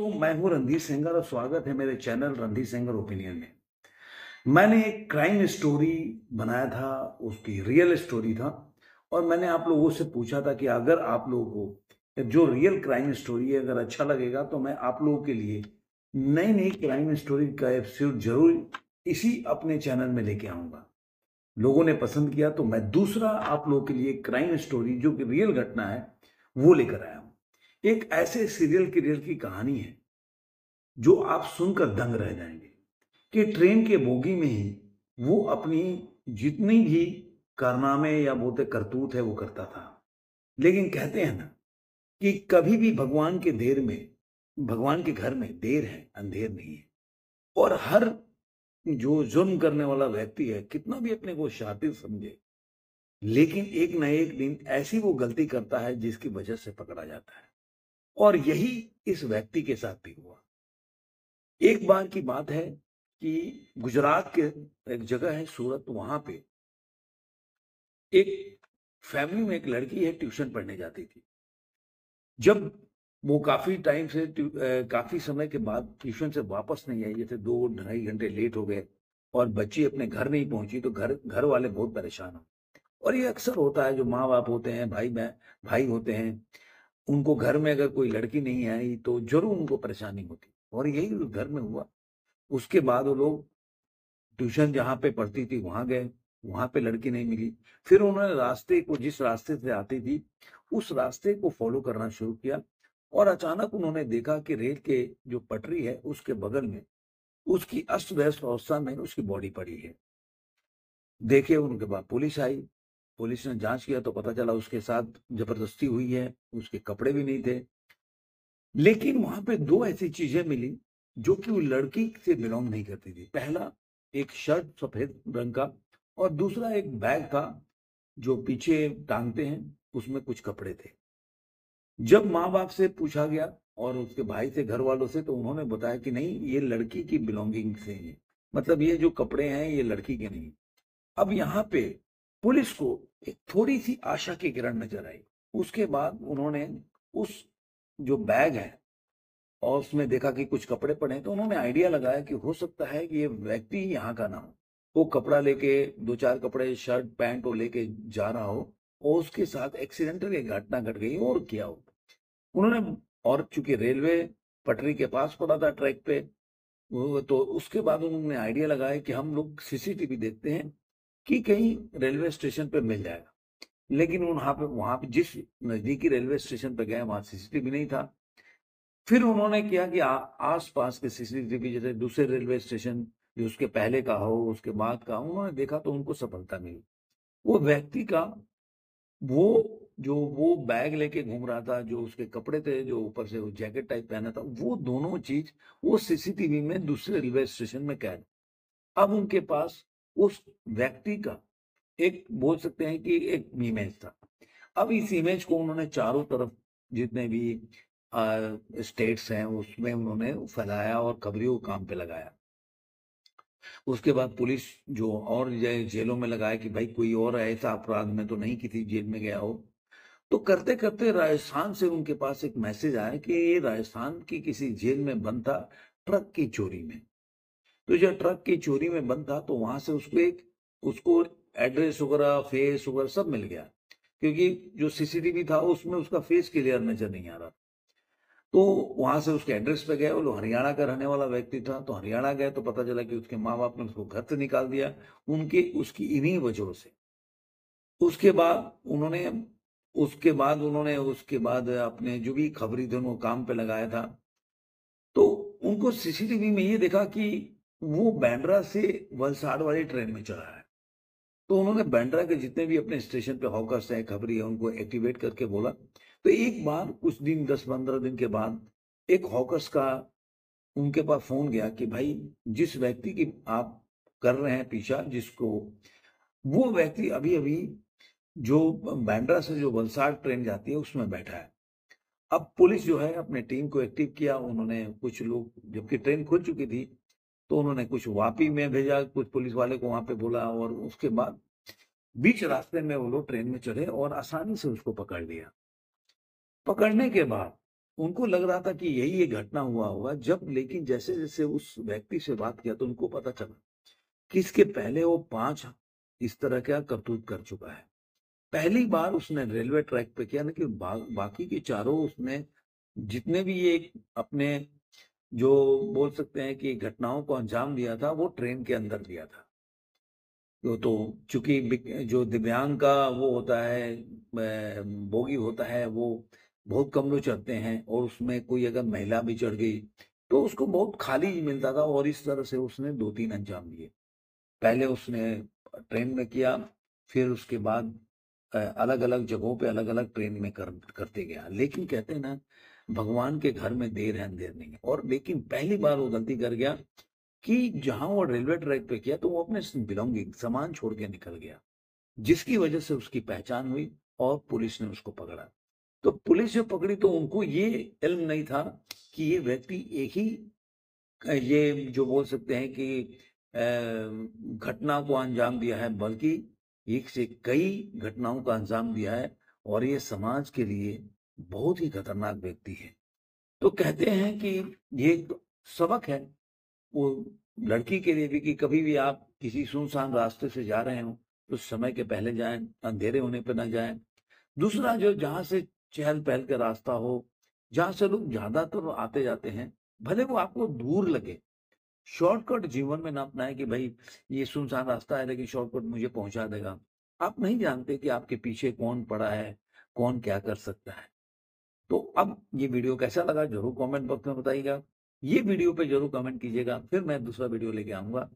दोस्तों, मैं हूं रणधीर सेंगर और स्वागत है मेरे चैनल रणधीर सेंगर ओपिनियन में। मैंने एक क्राइम स्टोरी बनाया था, उसकी रियल स्टोरी था। और मैंने आप लोगों से पूछा था कि अगर आप लोगों को जो रियल क्राइम स्टोरी है अगर अच्छा लगेगा तो मैं आप लोगों के लिए नई नई क्राइम स्टोरी का एपिसोड जरूर इसी अपने चैनल में लेके आऊंगा। लोगों ने पसंद किया तो मैं दूसरा आप लोगों के लिए क्राइम स्टोरी जो कि रियल घटना है वो लेकर आया हूं। एक ऐसे सीरियल किलर की कहानी है जो आप सुनकर दंग रह जाएंगे कि ट्रेन के बोगी में ही वो अपनी जितनी भी कारनामे या बोलते करतूत है वो करता था। लेकिन कहते हैं ना कि कभी भी भगवान के घर में देर है अंधेर नहीं है। और हर जो जुर्म करने वाला व्यक्ति है कितना भी अपने को शातिर समझे, लेकिन एक न एक दिन ऐसी वो गलती करता है जिसकी वजह से पकड़ा जाता है। और यही इस व्यक्ति के साथ भी हुआ। एक बार की बात है कि गुजरात के एक जगह है सूरत, वहां पे एक फैमिली में एक लड़की है, ट्यूशन पढ़ने जाती थी। जब वो काफी समय के बाद ट्यूशन से वापस नहीं आई, जैसे 2 ढाई घंटे लेट हो गए और बच्ची अपने घर नहीं पहुंची, तो घर घर वाले बहुत परेशान हो। और ये अक्सर होता है, जो माँ बाप होते हैं, भाई होते हैं, उनको घर में अगर कोई लड़की नहीं आई तो जरूर उनको परेशानी होती। और यही उस घर में हुआ। उसके बाद वो लोग ट्यूशन जहाँ पे पढ़ती थी वहां गए, वहां पे लड़की नहीं मिली। फिर उन्होंने जिस रास्ते से आती थी उस रास्ते को फॉलो करना शुरू किया। और अचानक उन्होंने देखा कि रेल के जो पटरी है उसके बगल में उसकी अस्त व्यस्त अवस्था में उसकी बॉडी पड़ी है। देखे उनके बाद पुलिस आई। पुलिस ने जांच किया तो पता चला उसके साथ जबरदस्ती हुई है, उसके कपड़े भी नहीं थे। लेकिन वहां पे दो ऐसी चीजें मिली जो कि वो लड़की से बिलोंग नहीं करती थी। पहला, एक शर्ट सफेद रंग का, और दूसरा एक बैग था जो पीछे टांगते हैं, उसमें कुछ कपड़े थे। जब माँ बाप से पूछा गया और उसके भाई से, घर वालों से, तो उन्होंने बताया कि नहीं, ये लड़की की बिलोंगिंग से है, मतलब ये जो कपड़े हैं ये लड़की के नहीं। अब यहाँ पे पुलिस को एक थोड़ी सी आशा की किरण नजर आई। उसके बाद उन्होंने उस जो बैग है और उसमें देखा कि कुछ कपड़े पड़े हैं, तो उन्होंने आइडिया लगाया कि हो सकता है कि ये व्यक्ति यहाँ का ना हो। वो कपड़ा लेके, 2 4 कपड़े, शर्ट पैंट वो लेके जा रहा हो और उसके साथ एक्सीडेंटल एक घटना घट गई और क्या हो। उन्होंने, और चूंकि रेलवे पटरी के पास पड़ा था ट्रैक पे, तो उसके बाद उन्होंने आइडिया लगाया कि हम लोग सीसीटीवी देखते हैं कि कहीं रेलवे स्टेशन पे मिल जाएगा। लेकिन वहां पे जिस नजदीकी रेलवे स्टेशन पे गए वहां सीसीटीवी नहीं था। फिर उन्होंने किया कि आस पास के सीसीटीवी, जैसे दूसरे रेलवे स्टेशन जो उसके पहले का हो उसके बाद का, उन्होंने देखा तो उनको सफलता मिली। वो व्यक्ति का वो वो बैग लेके घूम रहा था, जो उसके कपड़े थे, जो ऊपर से वो जैकेट टाइप पहना था, वो दोनों चीज वो सीसीटीवी में दूसरे रेलवे स्टेशन में कैद। अब उनके पास उस व्यक्ति का एक, बोल सकते हैं कि एक इमेज था। अब इस इमेज को उन्होंने चारों तरफ, जितने भी स्टेट्स हैं उसमें उन्होंने फैलाया और खबरियों को काम पे लगाया। उसके बाद पुलिस जो और जेलों में लगाया कि भाई कोई और ऐसा अपराध में तो नहीं किसी जेल में गया हो। तो करते करते राजस्थान से उनके पास एक मैसेज आया कि ये राजस्थान की किसी जेल में बंद था ट्रक की चोरी में। तो जब ट्रक की चोरी में बंद था तो वहां से उसको एड्रेस वगैरह, फेस वगैरह सब मिल गया, क्योंकि जो सीसीटीवी था उसमें उसका फेस क्लियर नजर नहीं आ रहा। तो वहां से उसके एड्रेस पे गए। वो हरियाणा का रहने वाला व्यक्ति था, तो हरियाणा गए तो पता चला कि उसके माँ बाप ने उसको घर से निकाल दिया, उनके उसकी इन्हीं वजहों से। उसके बाद उन्होंने उसके बाद अपने जो भी खबरी थे उनको काम पे लगाया था। तो उनको सीसीटीवी में ये देखा कि वो बांद्रा से वलसाड़ वाली ट्रेन में चला है। तो उन्होंने बांद्रा के जितने भी अपने स्टेशन पे हॉकर्स हैं, खबरी है, उनको एक्टिवेट करके बोला। तो एक बार कुछ दिन, 10 15 दिन के बाद, एक हॉकर्स का उनके पास फोन गया कि भाई, जिस व्यक्ति की आप कर रहे हैं पीछा, जिसको, वो व्यक्ति अभी अभी जो बांद्रा से जो वलसाड़ ट्रेन जाती है उसमें बैठा है। अब पुलिस जो है अपने टीम को एक्टिव किया। उन्होंने कुछ लोग, जबकि ट्रेन खुल चुकी थी, तो उन्होंने कुछ वापी में भेजा, कुछ पुलिस वाले को वहां पे बोला, और उसके बाद बीच रास्ते में वो लोग ट्रेन में चढ़े और आसानी से उसको पकड़ लिया। पकड़ने के बाद उनको लग रहा था कि यही ये घटना हुआ होगा, जब लेकिन जैसे-जैसे उस व्यक्ति से बात किया तो उनको पता चला कि इसके पहले वो 5 इस तरह का करतूत कर चुका है। पहली बार उसने रेलवे ट्रैक पे किया ना कि बाकी के चारों उसने जितने भी ये अपने जो बोल सकते हैं कि घटनाओं को अंजाम दिया था, वो ट्रेन के अंदर दिया था। तो चूँकि जो दिव्यांग का वो होता है बोगी होता है, वो बहुत कम लोग चढ़ते हैं और उसमें कोई अगर महिला भी चढ़ गई, तो उसको बहुत खाली मिलता था और इस तरह से उसने 2-3 अंजाम दिए। पहले उसने ट्रेन में किया, फिर उसके बाद अलग-अलग जगहों पे अलग-अलग ट्रेन में करते गया। लेकिन कहते हैं ना, भगवान के घर में देर है अंधेर नहीं है, और लेकिन पहली बार वो गलती कर गया कि जहाँ वो रेलवे ट्रैक पे किया तो वो अपने बिलोंगिंग सामान छोड़ के निकल गया, जिसकी वजह से उसकी पहचान हुई और पुलिस ने उसको पकड़ा। तो पुलिस जो पकड़ी तो उनको ये इल्म नहीं था कि ये व्यक्ति एक ही ये जो बोल सकते हैं कि घटना को अंजाम दिया है, बल्कि एक से कई घटनाओं का अंजाम दिया है, और ये समाज के लिए बहुत ही खतरनाक व्यक्ति है। तो कहते हैं कि ये एक सबक है वो लड़की के लिए भी कि कभी भी आप किसी सुनसान रास्ते से जा रहे हो तो समय के पहले जाएं, अंधेरे होने पर ना जाएं। दूसरा, जो जहां से चहल पहल का रास्ता हो, जहां से लोग ज्यादातर आते जाते हैं, भले वो आपको दूर लगे, शॉर्टकट जीवन में ना अपनाएं कि भाई ये सुनसान रास्ता है लेकिन शॉर्टकट मुझे पहुंचा देगा। आप नहीं जानते कि आपके पीछे कौन पड़ा है, कौन क्या कर सकता है। तो अब ये वीडियो कैसा लगा जरूर कमेंट बॉक्स में बताइएगा। ये वीडियो पे जरूर कमेंट कीजिएगा, फिर मैं दूसरा वीडियो लेके आऊंगा।